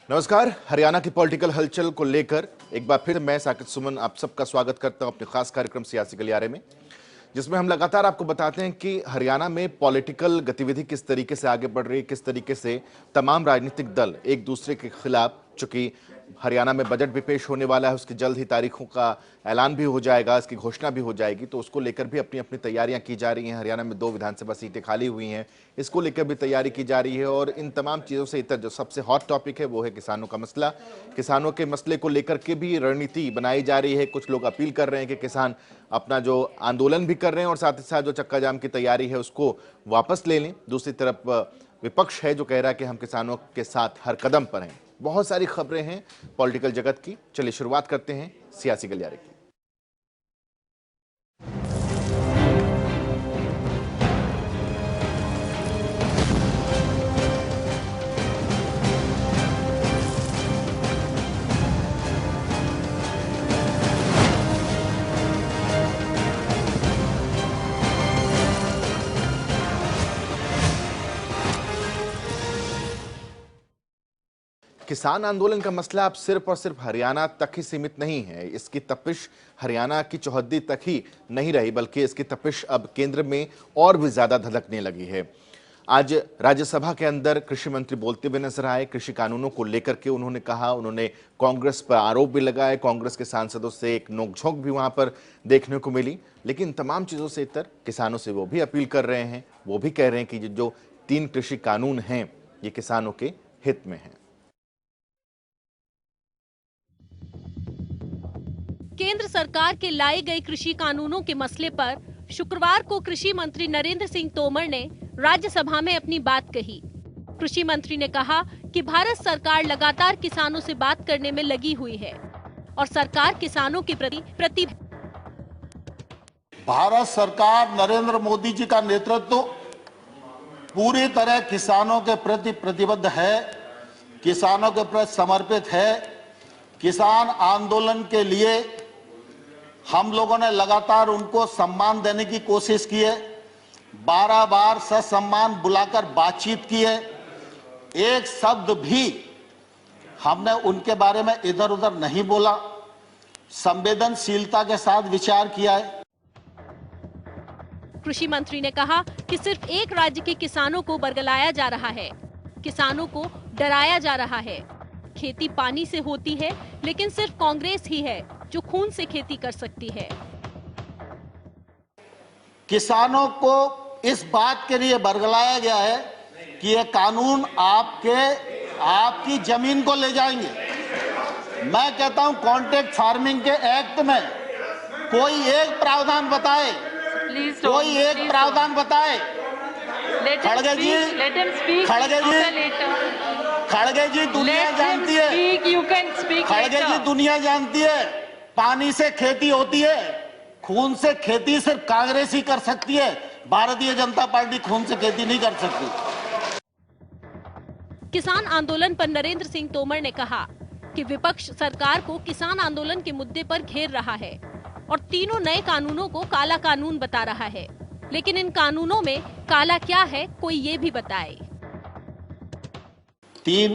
नमस्कार। हरियाणा की पॉलिटिकल हलचल को लेकर एक बार फिर मैं साकिब सुमन आप सबका स्वागत करता हूं अपने खास कार्यक्रम सियासी गलियारे में, जिसमें हम लगातार आपको बताते हैं कि हरियाणा में पॉलिटिकल गतिविधि किस तरीके से आगे बढ़ रही है, किस तरीके से तमाम राजनीतिक दल एक दूसरे के खिलाफ, चूंकि हरियाणा में बजट भी पेश होने वाला है, उसकी जल्द ही तारीखों का ऐलान भी हो जाएगा, इसकी घोषणा भी हो जाएगी, तो उसको लेकर भी अपनी अपनी तैयारियां की जा रही हैं। हरियाणा में 2 विधानसभा सीटें खाली हुई हैं, इसको लेकर भी तैयारी की जा रही है। और इन तमाम चीज़ों से इतर जो सबसे हॉट टॉपिक है वो है किसानों का मसला। किसानों के मसले को लेकर के भी रणनीति बनाई जा रही है। कुछ लोग अपील कर रहे हैं कि किसान अपना जो आंदोलन भी कर रहे हैं और साथ ही साथ जो चक्का जाम की तैयारी है उसको वापस ले लें। दूसरी तरफ विपक्ष है जो कह रहा है कि हम किसानों के साथ हर कदम पर हैं। बहुत सारी खबरें हैं पॉलिटिकल जगत की। चलिए शुरुआत करते हैं सियासी गलियारे की। किसान आंदोलन का मसला अब सिर्फ और सिर्फ हरियाणा तक ही सीमित नहीं है। इसकी तपिश हरियाणा की चौहद्दी तक ही नहीं रही, बल्कि इसकी तपिश अब केंद्र में और भी ज्यादा धधकने लगी है। आज राज्यसभा के अंदर कृषि मंत्री बोलते हुए नजर आए। कृषि कानूनों को लेकर के उन्होंने कांग्रेस पर आरोप भी लगाए। कांग्रेस के सांसदों से एक नोकझोंक भी वहां पर देखने को मिली। लेकिन तमाम चीजों से इतर किसानों से वो भी अपील कर रहे हैं, वो भी कह रहे हैं कि जो 3 कृषि कानून हैं ये किसानों के हित में हैं। केंद्र सरकार के लाए गए कृषि कानूनों के मसले पर शुक्रवार को कृषि मंत्री नरेंद्र सिंह तोमर ने राज्यसभा में अपनी बात कही। कृषि मंत्री ने कहा कि भारत सरकार लगातार किसानों से बात करने में लगी हुई है और सरकार किसानों के प्रति भारत सरकार नरेंद्र मोदी जी का नेतृत्व पूरी तरह किसानों के प्रति प्रतिबद्ध है, किसानों के प्रति समर्पित है। किसान आंदोलन के लिए हम लोगों ने लगातार उनको सम्मान देने की कोशिश की है, 12 बार ससम्मान बुलाकर बातचीत की है। एक शब्द भी हमने उनके बारे में इधर उधर नहीं बोला, संवेदनशीलता के साथ विचार किया है। कृषि मंत्री ने कहा कि सिर्फ एक राज्य के किसानों को बरगलाया जा रहा है, किसानों को डराया जा रहा है। खेती पानी से होती है, लेकिन सिर्फ कांग्रेस ही है जो खून से खेती कर सकती है। किसानों को इस बात के लिए बरगलाया गया है कि ये कानून आपकी जमीन को ले जाएंगे। मैं कहता हूं कॉन्ट्रैक्ट फार्मिंग के एक्ट में कोई एक प्रावधान बताए, कोई एक प्रावधान बताए। खड़गे जी दुनिया जानती है, खड़गे जी दुनिया जानती है, पानी से खेती होती है, खून से खेती सिर्फ कांग्रेस ही कर सकती है। भारतीय जनता पार्टी खून से खेती नहीं कर सकती। किसान आंदोलन पर नरेंद्र सिंह तोमर ने कहा कि विपक्ष सरकार को किसान आंदोलन के मुद्दे पर घेर रहा है और तीनों नए कानूनों को काला कानून बता रहा है। लेकिन इन कानूनों में काला क्या है, कोई ये भी बताए। 3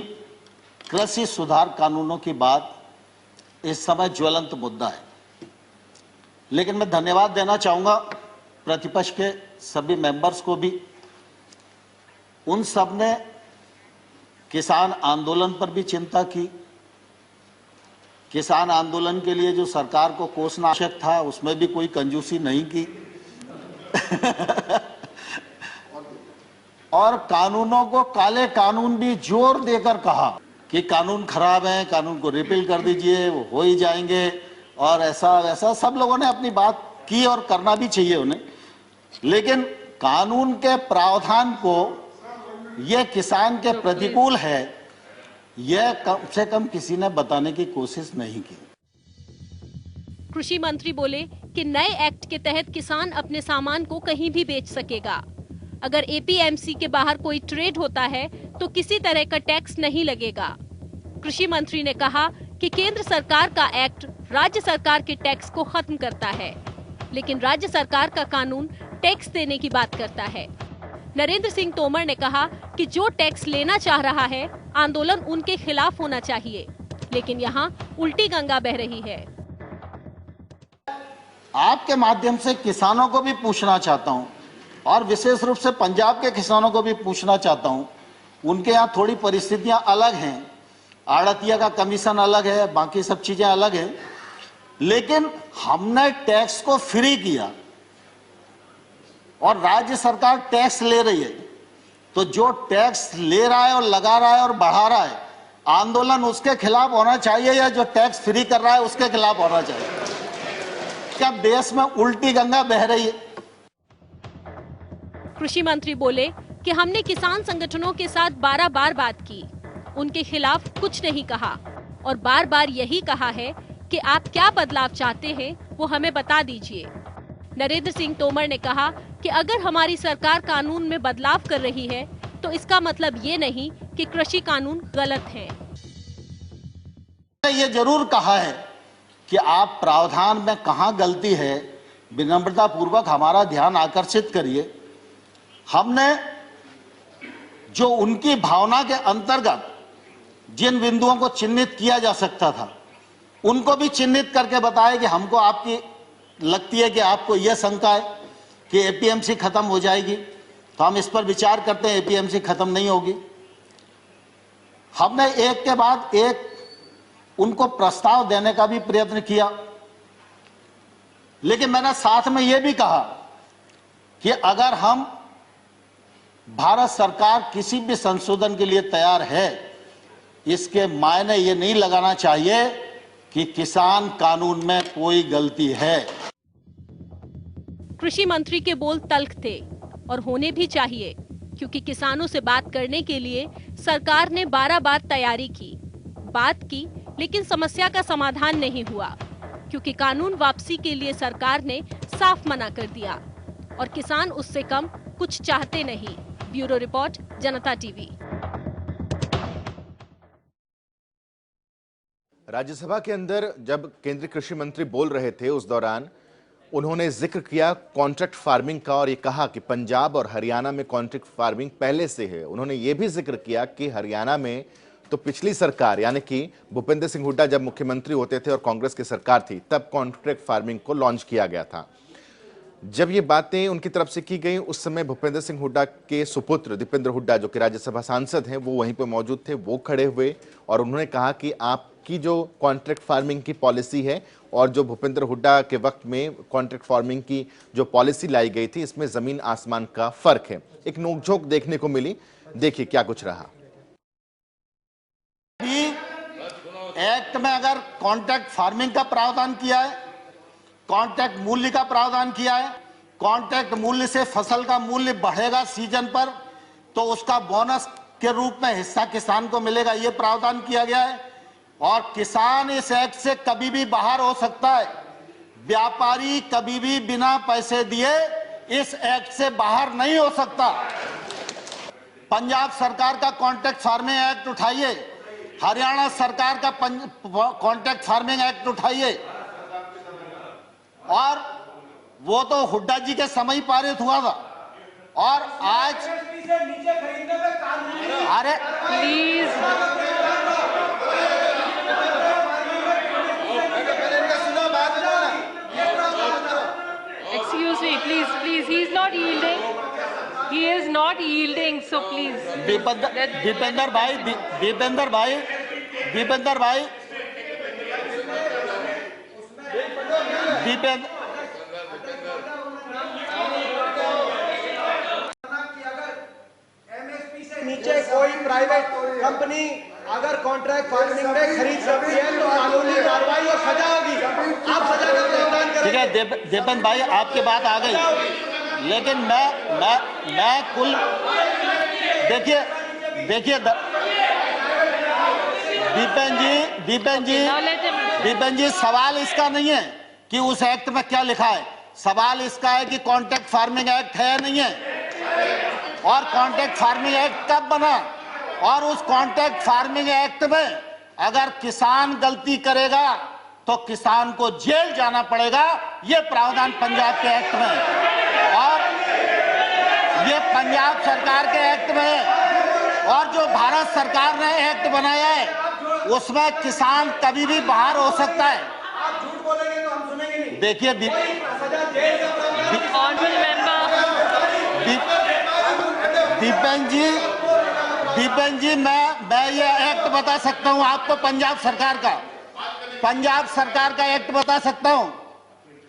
कृषि सुधार कानूनों की बात इस समय ज्वलंत मुद्दा है, लेकिन मैं धन्यवाद देना चाहूंगा प्रतिपक्ष के सभी मेंबर्स को भी। उन सब ने किसान आंदोलन पर भी चिंता की। किसान आंदोलन के लिए जो सरकार को कोसना आवश्यक था उसमें भी कोई कंजूसी नहीं की और कानूनों को काले कानून भी जोर देकर कहा कि कानून खराब है, कानून को रिपील कर दीजिए, वो हो ही जाएंगे और ऐसा वैसा। सब लोगों ने अपनी बात की और करना भी चाहिए उन्हें, लेकिन कानून के प्रावधान को यह किसान के प्रतिकूल है, यह कम से कम किसी ने बताने की कोशिश नहीं की। कृषि मंत्री बोले कि नए एक्ट के तहत किसान अपने सामान को कहीं भी बेच सकेगा। अगर एपीएमसी के बाहर कोई ट्रेड होता है तो किसी तरह का टैक्स नहीं लगेगा। कृषि मंत्री ने कहा कि केंद्र सरकार का एक्ट राज्य सरकार के टैक्स को खत्म करता है, लेकिन राज्य सरकार का कानून टैक्स देने की बात करता है। नरेंद्र सिंह तोमर ने कहा कि जो टैक्स लेना चाह रहा है, आंदोलन उनके खिलाफ होना चाहिए, लेकिन यहाँ उल्टी गंगा बह रही है। आपके माध्यम से किसानों को भी पूछना चाहता हूं और विशेष रूप से पंजाब के किसानों को भी पूछना चाहता हूं। उनके यहाँ थोड़ी परिस्थितियां अलग हैं, आड़तिया का कमीशन अलग है, बाकी सब चीजें अलग हैं, लेकिन हमने टैक्स को फ्री किया और राज्य सरकार टैक्स ले रही है। तो जो टैक्स ले रहा है और लगा रहा है और बढ़ा रहा है, आंदोलन उसके खिलाफ होना चाहिए या जो टैक्स फ्री कर रहा है उसके खिलाफ होना चाहिए? क्या देश में उल्टी गंगा बह रही है? कृषि मंत्री बोले कि हमने किसान संगठनों के साथ 12 बार बात की, उनके खिलाफ कुछ नहीं कहा और बार बार यही कहा है कि आप क्या बदलाव चाहते हैं वो हमें बता दीजिए। नरेंद्र सिंह तोमर ने कहा कि अगर हमारी सरकार कानून में बदलाव कर रही है तो इसका मतलब ये नहीं कि कृषि कानून गलत है। ये जरूर कहा है कि आप प्रावधान में कहां गलती है, विनम्रता पूर्वक हमारा ध्यान आकर्षित करिए। हमने जो उनकी भावना के अंतर्गत जिन बिंदुओं को चिन्हित किया जा सकता था, उनको भी चिन्हित करके बताया कि हमको आपकी लगती है कि आपको यह शंका है कि एपीएमसी खत्म हो जाएगी, तो हम इस पर विचार करते हैं। एपीएमसी खत्म नहीं होगी। हमने एक के बाद एक उनको प्रस्ताव देने का भी प्रयत्न किया, लेकिन मैंने साथ में यह भी कहा कि अगर हम भारत सरकार किसी भी संशोधन के लिए तैयार है, इसके मायने ये नहीं लगाना चाहिए कि किसान कानून में कोई गलती है। कृषि मंत्री के बोल तल्ख थे और होने भी चाहिए, क्योंकि किसानों से बात करने के लिए सरकार ने 12 बार तैयारी की, बात की, लेकिन समस्या का समाधान नहीं हुआ, क्योंकि कानून वापसी के लिए सरकार ने साफ मना कर दिया और किसान उससे कम कुछ चाहते नहीं। ब्यूरो रिपोर्ट, जनता टीवी। राज्यसभा के अंदर जब केंद्रीय कृषि मंत्री बोल रहे थे, उस दौरान उन्होंने जिक्र किया कॉन्ट्रैक्ट फार्मिंग का और ये कहा कि पंजाब और हरियाणा में कॉन्ट्रैक्ट फार्मिंग पहले से है। उन्होंने ये भी जिक्र किया कि हरियाणा में तो पिछली सरकार यानी कि भूपेंद्र सिंह हुड्डा जब मुख्यमंत्री होते थे और कांग्रेस की सरकार थी, तब कॉन्ट्रैक्ट फार्मिंग को लॉन्च किया गया था। जब ये बातें उनकी तरफ से की गई, उस समय भूपेंद्र सिंह हुड्डा के सुपुत्र दीपेंद्र हुड्डा, जो कि राज्यसभा सांसद हैं, वो वहीं पर मौजूद थे। वो खड़े हुए और उन्होंने कहा कि आपकी जो कॉन्ट्रैक्ट फार्मिंग की पॉलिसी है और जो भूपेंद्र हुड्डा के वक्त में कॉन्ट्रैक्ट फार्मिंग की जो पॉलिसी लाई गई थी, इसमें जमीन आसमान का फर्क है। एक नोकझोंक देखने को मिली, देखिए क्या कुछ रहा। एक्ट में अगर कॉन्ट्रैक्ट फार्मिंग का प्रावधान किया है, कॉन्ट्रैक्ट मूल्य का प्रावधान किया है, कॉन्ट्रैक्ट मूल्य से फसल का मूल्य बढ़ेगा सीजन पर, तो उसका बोनस के रूप में हिस्सा किसान को मिलेगा, यह प्रावधान किया गया है। और किसान इस एक्ट से कभी भी बाहर हो सकता है। व्यापारी कभी भी बिना पैसे दिए इस एक्ट से बाहर नहीं हो सकता। पंजाब सरकार का कॉन्ट्रैक्ट फार्मिंग एक्ट उठाइए, हरियाणा सरकार का कॉन्ट्रैक्ट फार्मिंग एक्ट उठाइए, और वो तो हुड्डा जी के समय ही पारित हुआ था। और आज अरे please excuse me, please, he is not yielding. He is not yielding, so please. Dipendra नीचे कोई प्राइवेट कंपनी अगर कॉन्ट्रैक्ट फार्मिंग में खरीद सकती है तो कानूनी कार्रवाई और सजा होगी। आप सजा का प्रावधान करें। ठीक है दीपेंद्र भाई, आपकी बात आ गई, लेकिन मैं कुल देखिए दीपेंद्र जी, सवाल इसका नहीं है कि उस एक्ट में क्या लिखा है, सवाल इसका है कि कॉन्ट्रैक्ट फार्मिंग एक्ट है या नहीं है, और कॉन्ट्रैक्ट फार्मिंग एक्ट कब बना, और उस कॉन्ट्रैक्ट फार्मिंग एक्ट में अगर किसान गलती करेगा तो किसान को जेल जाना पड़ेगा। ये प्रावधान पंजाब के एक्ट में, और ये पंजाब सरकार के एक्ट में और जो भारत सरकार ने एक्ट बनाया है उसमें किसान कभी भी बाहर हो सकता है। आप झूठ बोलेंगे तो हम सुनेंगे नहीं। देखिए सजा जेल का प्रावधान। दीपेन जी मैं ये एक्ट बता सकता हूं आपको, पंजाब सरकार का एक्ट बता सकता हूं।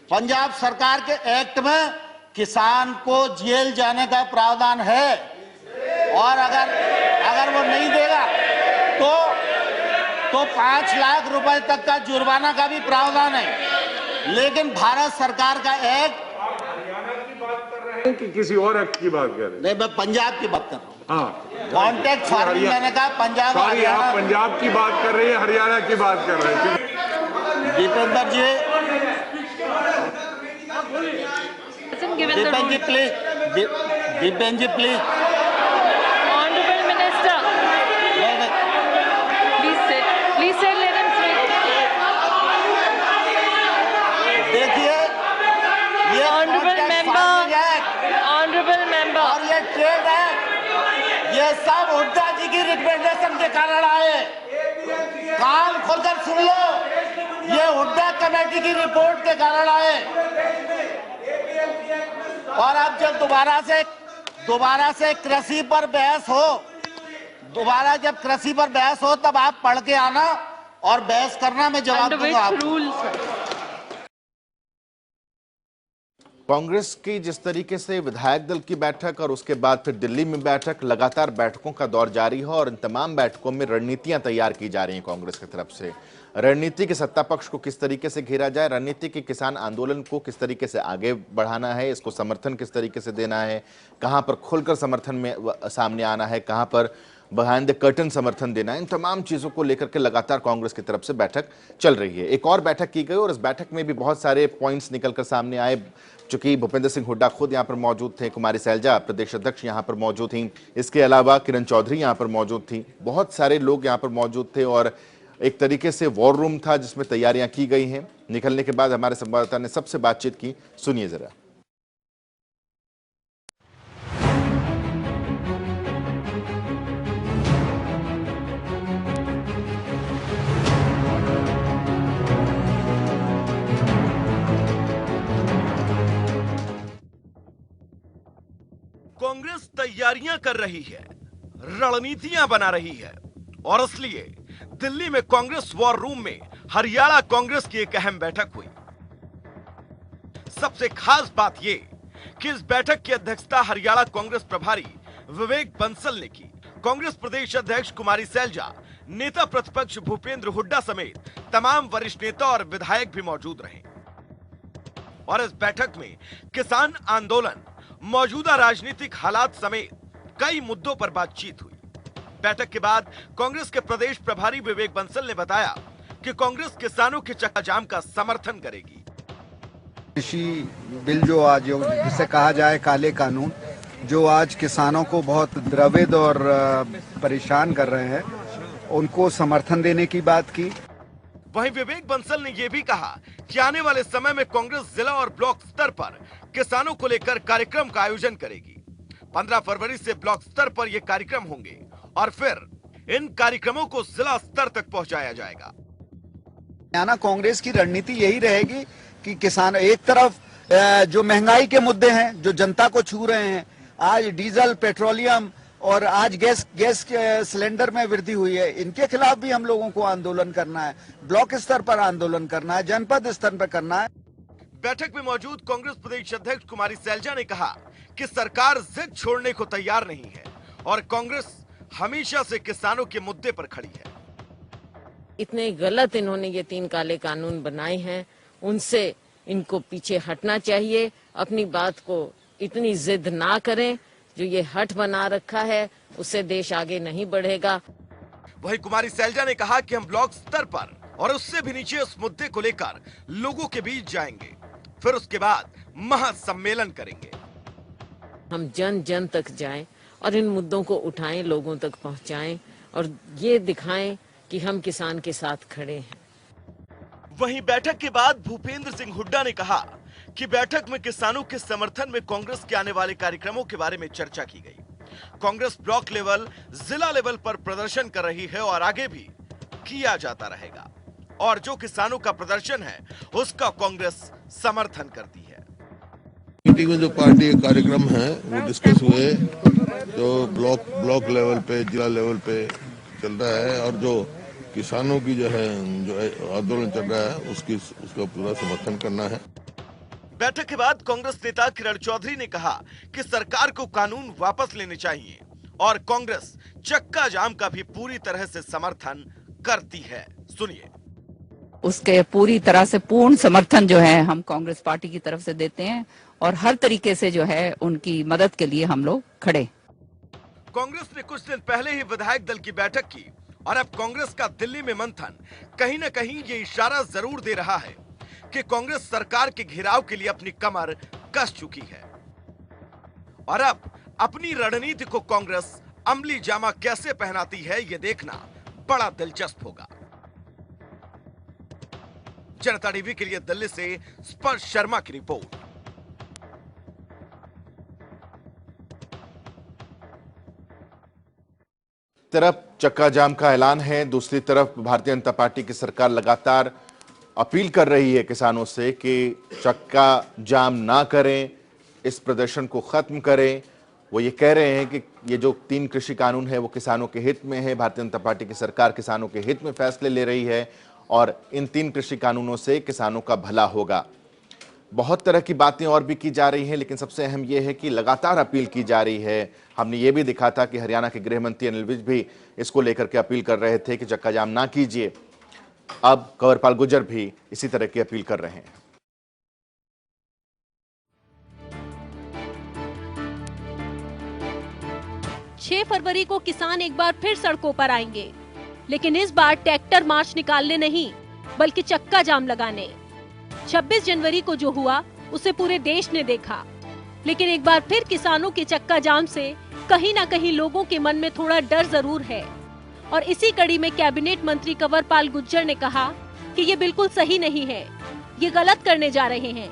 पंजाब सरकार के एक्ट में किसान को जेल जाने का प्रावधान है और अगर वो नहीं देगा तो 5 लाख रुपए तक का जुर्माना का भी प्रावधान है। लेकिन भारत सरकार का एक्ट, कि किसी और एक्ट की बात कर रहे हैं? नहीं, मैं पंजाब की बात कर रहा हूँ। हाँ, कॉन्टेक्ट फार्मिंग मैंने कहा पंजाब। सॉरी, आप पंजाब की बात कर रहे हैं, हरियाणा की बात कर रहे हैं। दीपेंद्र जी, दीपेन जी please. Honorable Minister, please sit, let him sit. देखिए ये Honorable member, और ये ट्रेड है, ये सब हुड्डा जी की रिकमेंडेशन के कारण आए। कान खोलकर सुन लो, ये हुड्डा कमेटी की रिपोर्ट के कारण आए। और अब जब दोबारा से कृषि पर बहस हो, जब कृषि पर बहस हो तब आप पढ़ के आना और बहस करना, मैं जवाब under दूंगा which आपको। rules? कांग्रेस की जिस तरीके से विधायक दल की बैठक और उसके बाद फिर दिल्ली में बैठक, लगातार बैठकों का दौर जारी है और इन तमाम बैठकों में रणनीतियां तैयार की जा रही हैं कांग्रेस की तरफ से। रणनीति के सत्ता पक्ष को किस तरीके से घेरा जाए, रणनीति के किसान आंदोलन को किस तरीके से आगे बढ़ाना है, इसको समर्थन किस तरीके से देना है, कहां पर खुलकर समर्थन में सामने आना है, कहां पर बिहाइंड द कर्टन समर्थन देना है, इन तमाम चीजों को लेकर के लगातार कांग्रेस की तरफ से बैठक चल रही है। एक और बैठक की गई और इस बैठक में भी बहुत सारे पॉइंट्स निकलकर सामने आए। चूंकि भूपेंद्र सिंह हुड्डा खुद यहां पर मौजूद थे, कुमारी सैलजा प्रदेश अध्यक्ष यहां पर मौजूद थी, इसके अलावा किरण चौधरी यहां पर मौजूद थी, बहुत सारे लोग यहां पर मौजूद थे और एक तरीके से वॉर रूम था जिसमें तैयारियां की गई हैं। निकलने के बाद हमारे संवाददाता ने सबसे बातचीत की, सुनिए जरा। कांग्रेस तैयारियां कर रही है, रणनीतियां बना रही है और इसलिए दिल्ली में कांग्रेस वॉर रूम में हरियाणा कांग्रेस की एक अहम बैठक हुई। सबसे खास बात यह कि इस बैठक की अध्यक्षता हरियाणा कांग्रेस प्रभारी विवेक बंसल ने की। कांग्रेस प्रदेश अध्यक्ष कुमारी सैलजा, नेता प्रतिपक्ष भूपेंद्र हुड्डा समेत तमाम वरिष्ठ नेता और विधायक भी मौजूद रहे और इस बैठक में किसान आंदोलन, मौजूदा राजनीतिक हालात समेत कई मुद्दों पर बातचीत हुई। बैठक के बाद कांग्रेस के प्रदेश प्रभारी विवेक बंसल ने बताया कि कांग्रेस किसानों के चक्काजाम का समर्थन करेगी। कृषि बिल जो आज जिसे कहा जाए काले कानून, जो आज किसानों को बहुत द्रवित और परेशान कर रहे हैं, उनको समर्थन देने की बात की। वहीं विवेक बंसल ने यह भी कहा कि आने वाले समय में कांग्रेस जिला और ब्लॉक स्तर पर किसानों को लेकर कार्यक्रम का आयोजन करेगी। 15 फरवरी से ब्लॉक स्तर पर ये कार्यक्रम होंगे और फिर इन कार्यक्रमों को जिला स्तर तक पहुंचाया जाएगा। हरियाणा कांग्रेस की रणनीति यही रहेगी कि किसान, एक तरफ जो महंगाई के मुद्दे हैं जो जनता को छू रहे हैं, आज डीजल, पेट्रोलियम और आज गैस के सिलेंडर में वृद्धि हुई है, इनके खिलाफ भी हम लोगों को आंदोलन करना है, ब्लॉक स्तर पर आंदोलन करना है, जनपद स्तर पर करना है। बैठक में मौजूद कांग्रेस प्रदेश अध्यक्ष कुमारी सैलजा ने कहा कि सरकार जिद छोड़ने को तैयार नहीं है और कांग्रेस हमेशा से किसानों के मुद्दे पर खड़ी है। इतने गलत इन्होंने ये 3 काले कानून बनाए हैं, उनसे इनको पीछे हटना चाहिए। अपनी बात को इतनी जिद ना करें, जो ये हट बना रखा है उससे देश आगे नहीं बढ़ेगा। वहीं कुमारी सैलजा ने कहा कि हम ब्लॉक स्तर पर और उससे भी नीचे उस मुद्दे को लेकर लोगों के बीच जाएंगे, फिर उसके बाद महासम्मेलन करेंगे। हम जन जन तक जाएं और इन मुद्दों को उठाएं, लोगों तक पहुंचाएं और ये दिखाएं कि हम किसान के साथ खड़े हैं। वहीं बैठक के बाद भूपेंद्र सिंह हुड्डा ने कहा कि बैठक में किसानों के समर्थन में कांग्रेस के आने वाले कार्यक्रमों के बारे में चर्चा की गई। कांग्रेस ब्लॉक लेवल, जिला लेवल पर प्रदर्शन कर रही है और आगे भी किया जाता रहेगा और जो किसानों का प्रदर्शन है उसका कांग्रेस समर्थन करती है। मीटिंग में जो पार्टी के कार्यक्रम है वो डिस्कस हुए, जो ब्लॉक लेवल पे, जिला लेवल पे चल रहा है और जो किसानों की जो आंदोलन चल रहा है उसका पूरा समर्थन करना है। बैठक के बाद कांग्रेस नेता किरण चौधरी ने कहा कि सरकार को कानून वापस लेने चाहिए और कांग्रेस चक्का जाम का भी पूरी तरह से समर्थन करती है। सुनिए। उसके पूरी तरह से पूर्ण समर्थन जो है हम कांग्रेस पार्टी की तरफ से देते हैं और हर तरीके से जो है उनकी मदद के लिए हम लोग खड़े। कांग्रेस ने कुछ दिन पहले ही विधायक दल की बैठक की और अब कांग्रेस का दिल्ली में मंथन कहीं न कहीं ये इशारा जरूर दे रहा है कि कांग्रेस सरकार के घेराव के लिए अपनी कमर कस चुकी है और अब अपनी रणनीति को कांग्रेस अमली जामा कैसे पहनाती है ये देखना बड़ा दिलचस्प होगा। जनता टीवी के लिए दिल्ली से स्पर्श शर्मा की रिपोर्ट। तरफ चक्का जाम का ऐलान है, दूसरी तरफ भारतीय जनता पार्टी की सरकार लगातार अपील कर रही है किसानों से कि चक्का जाम ना करें, इस प्रदर्शन को खत्म करें। वो ये कह रहे हैं कि ये जो 3 कृषि कानून है वो किसानों के हित में है, भारतीय जनता पार्टी की सरकार किसानों के हित में फैसले ले रही है और इन 3 कृषि कानूनों से किसानों का भला होगा। बहुत तरह की बातें और भी की जा रही हैं, लेकिन सबसे अहम यह है कि लगातार अपील की जा रही है। हमने ये भी दिखा था कि हरियाणा के गृह मंत्री अनिल विज भी इसको लेकर के अपील कर रहे थे कि चक्का जाम ना कीजिए। अब कंवरपाल गुर्जर भी इसी तरह की अपील कर रहे हैं। छह फरवरी को किसान एक बार फिर सड़कों पर आएंगे, लेकिन इस बार ट्रैक्टर मार्च निकालने नहीं बल्कि चक्का जाम लगाने। 26 जनवरी को जो हुआ उसे पूरे देश ने देखा, लेकिन एक बार फिर किसानों के चक्का जाम से कहीं ना कहीं लोगों के मन में थोड़ा डर जरूर है। और इसी कड़ी में कैबिनेट मंत्री कंवरपाल गुर्जर ने कहा कि ये बिल्कुल सही नहीं है, ये गलत करने जा रहे हैं,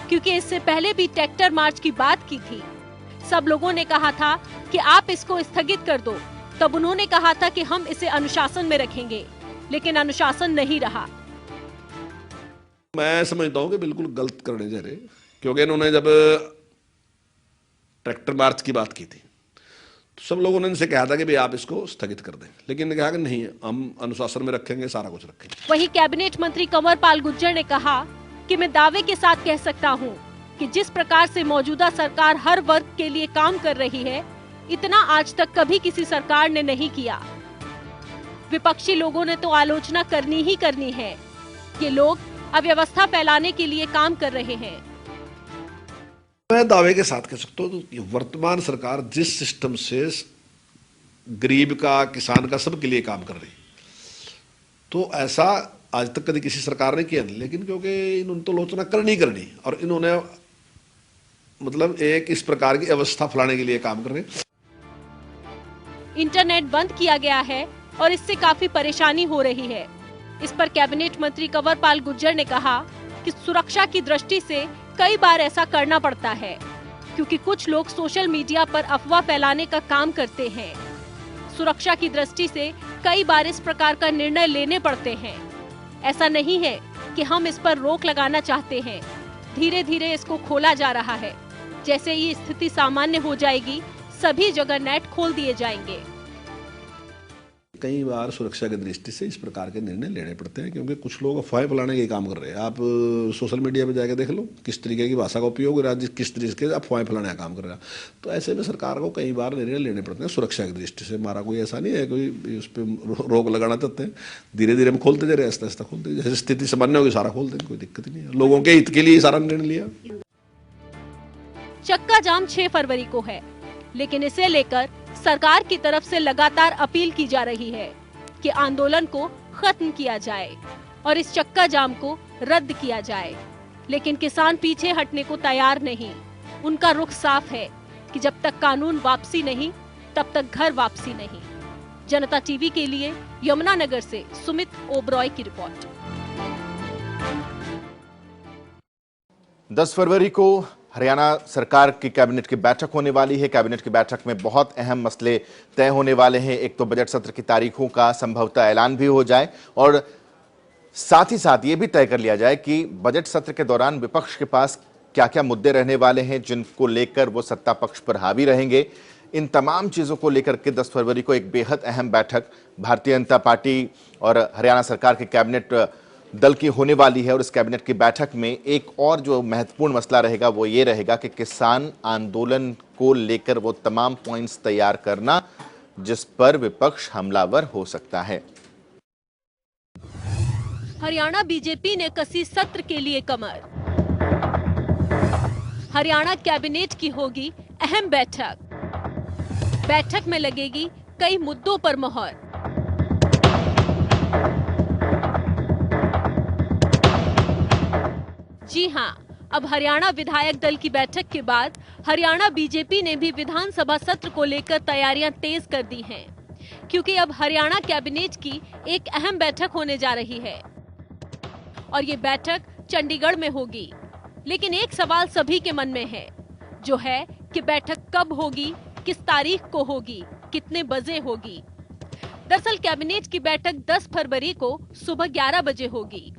क्योंकि इससे पहले भी ट्रैक्टर मार्च की बात की थी। सब लोगों ने कहा था कि आप इसको स्थगित कर दो, तब उन्होंने कहा था कि हम इसे अनुशासन में रखेंगे, लेकिन अनुशासन नहीं रहा। मैं समझता हूँ कि बिल्कुल गलत करने जा रहे, क्योंकि इन्होंने जब ट्रैक्टर मार्च की बात की थी तो सब लोगों ने इनसे कहा था कि भाई आप इसको स्थगित कर दें, लेकिन इन्होंने कहा कि नहीं, हम अनुशासन में रखेंगे, सारा कुछ रखेंगे। वहीं कैबिनेट मंत्री कंवरपाल गुर्जर ने कहा कि मैं दावे के साथ कह सकता हूँ कि जिस प्रकार से मौजूदा सरकार हर वर्ग के लिए काम कर रही है, इतना आज तक कभी किसी सरकार ने नहीं किया। विपक्षी लोगों ने तो आलोचना करनी ही करनी है। ये लोग अव्यवस्था फैलाने के लिए काम कर रहे हैं। मैं दावे के साथ कह सकता हूँ तो वर्तमान सरकार जिस सिस्टम से गरीब का, किसान का, सबके लिए काम कर रही, तो ऐसा आज तक कभी किसी सरकार ने किया नहीं। लेकिन क्योंकि इन्होंने तो आलोचना करनी और इन्होंने मतलब एक इस प्रकार की अवस्था फैलाने के लिए काम कर रहे हैं। इंटरनेट बंद किया गया है और इससे काफी परेशानी हो रही है। इस पर कैबिनेट मंत्री कंवरपाल गुर्जर ने कहा कि सुरक्षा की दृष्टि से कई बार ऐसा करना पड़ता है, क्योंकि कुछ लोग सोशल मीडिया पर अफवाह फैलाने का काम करते हैं। सुरक्षा की दृष्टि से कई बार इस प्रकार का निर्णय लेने पड़ते हैं। ऐसा नहीं है कि हम इस पर रोक लगाना चाहते हैं, धीरे धीरे इसको खोला जा रहा है। जैसे ही स्थिति सामान्य हो जाएगी, सभी जगह नेट खोल दिए जाएंगे। कई बार सुरक्षा की दृष्टि से इस प्रकार के निर्णय लेने पड़ते हैं, क्योंकि कुछ लोग अफवाह फैलाने के काम कर रहे हैं। आप सोशल मीडिया पे जाके देख लो किस तरीके की भाषा का उपयोग हो रहा है, किस तरीके से अफवाह फैलाने का काम कर रहा है। तो ऐसे में सरकार को कई बार निर्णय लेने पड़ते हैं सुरक्षा की दृष्टि से। हमारा कोई ऐसा नहीं है कोई उस पर रोक लगाना चाहते हैं, धीरे धीरे हम खोलते जा रहे हैं, आस्ता आस्ता खोलते, जैसे स्थिति सामान्य होगी सारा खोल देंगे, कोई दिक्कत नहीं है। लोगों के हित के लिए सारा निर्णय लिया। चक्का जाम 6 फरवरी को है, लेकिन इसे लेकर सरकार की तरफ से लगातार अपील की जा रही है कि आंदोलन को खत्म किया जाए और इस चक्का जाम को रद्द किया जाए। लेकिन किसान पीछे हटने को तैयार नहीं। उनका रुख साफ है कि जब तक कानून वापसी नहीं, तब तक घर वापसी नहीं। जनता टीवी के लिए यमुनानगर से सुमित ओबरॉय की रिपोर्ट। 10 फरवरी को हरियाणा सरकार की कैबिनेट की बैठक होने वाली है। कैबिनेट की बैठक में बहुत अहम मसले तय होने वाले हैं। एक तो बजट सत्र की तारीखों का संभवतः ऐलान भी हो जाए और साथ ही साथ ये भी तय कर लिया जाए कि बजट सत्र के दौरान विपक्ष के पास क्या क्या मुद्दे रहने वाले हैं जिनको लेकर वो सत्ता पक्ष पर हावी रहेंगे। इन तमाम चीजों को लेकर के 10 फरवरी को एक बेहद अहम बैठक भारतीय जनता पार्टी और हरियाणा सरकार के कैबिनेट दल की होने वाली है। और इस कैबिनेट की बैठक में एक और जो महत्वपूर्ण मसला रहेगा वो ये रहेगा कि किसान आंदोलन को लेकर वो तमाम पॉइंट्स तैयार करना जिस पर विपक्ष हमलावर हो सकता है। हरियाणा बीजेपी ने कसी सत्र के लिए कमर। हरियाणा कैबिनेट की होगी अहम बैठक। बैठक में लगेगी कई मुद्दों पर मोहर। जी हां, अब हरियाणा विधायक दल की बैठक के बाद हरियाणा बीजेपी ने भी विधानसभा सत्र को लेकर तैयारियां तेज कर दी हैं, क्योंकि अब हरियाणा कैबिनेट की एक अहम बैठक होने जा रही है और ये बैठक चंडीगढ़ में होगी। लेकिन एक सवाल सभी के मन में है, जो है कि बैठक कब होगी, किस तारीख को होगी, कितने बजे होगी। दरअसल कैबिनेट की बैठक 10 फरवरी को सुबह 11 बजे होगी।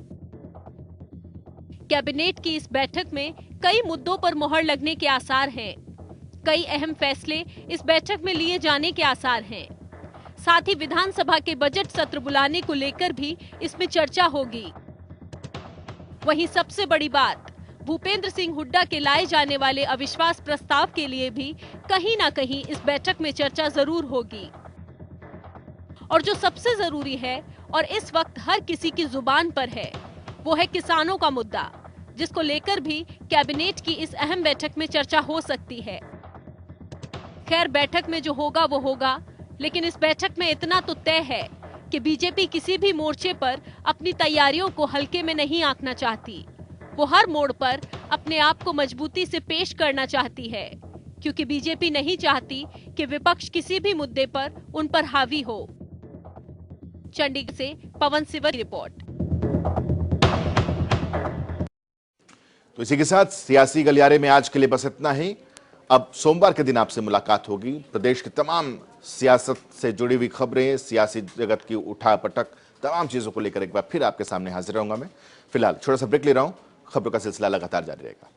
कैबिनेट की इस बैठक में कई मुद्दों पर मोहर लगने के आसार हैं। कई अहम फैसले इस बैठक में लिए जाने के आसार हैं। साथ ही विधानसभा के बजट सत्र बुलाने को लेकर भी इसमें चर्चा होगी। वहीं सबसे बड़ी बात, भूपेंद्र सिंह हुड्डा के लाए जाने वाले अविश्वास प्रस्ताव के लिए भी कहीं ना कहीं इस बैठक में चर्चा जरूर होगी। और जो सबसे जरूरी है और इस वक्त हर किसी की जुबान पर है, वो है किसानों का मुद्दा, जिसको लेकर भी कैबिनेट की इस अहम बैठक में चर्चा हो सकती है। खैर, बैठक में जो होगा वो होगा, लेकिन इस बैठक में इतना तो तय है कि बीजेपी किसी भी मोर्चे पर अपनी तैयारियों को हल्के में नहीं आंकना चाहती। वो हर मोड़ पर अपने आप को मजबूती से पेश करना चाहती है, क्योंकि बीजेपी नहीं चाहती कि विपक्ष किसी भी मुद्दे पर उन पर हावी हो। चंडीगढ़ से पवन सिवर की रिपोर्ट। तो इसी के साथ सियासी गलियारे में आज के लिए बस इतना ही। अब सोमवार के दिन आपसे मुलाकात होगी। प्रदेश की तमाम सियासत से जुड़ी हुई खबरें, सियासी जगत की उठापटक, तमाम चीजों को लेकर एक बार फिर आपके सामने हाजिर रहूंगा मैं। फिलहाल छोटा सा ब्रेक ले रहा हूं। खबरों का सिलसिला लगातार जारी रहेगा।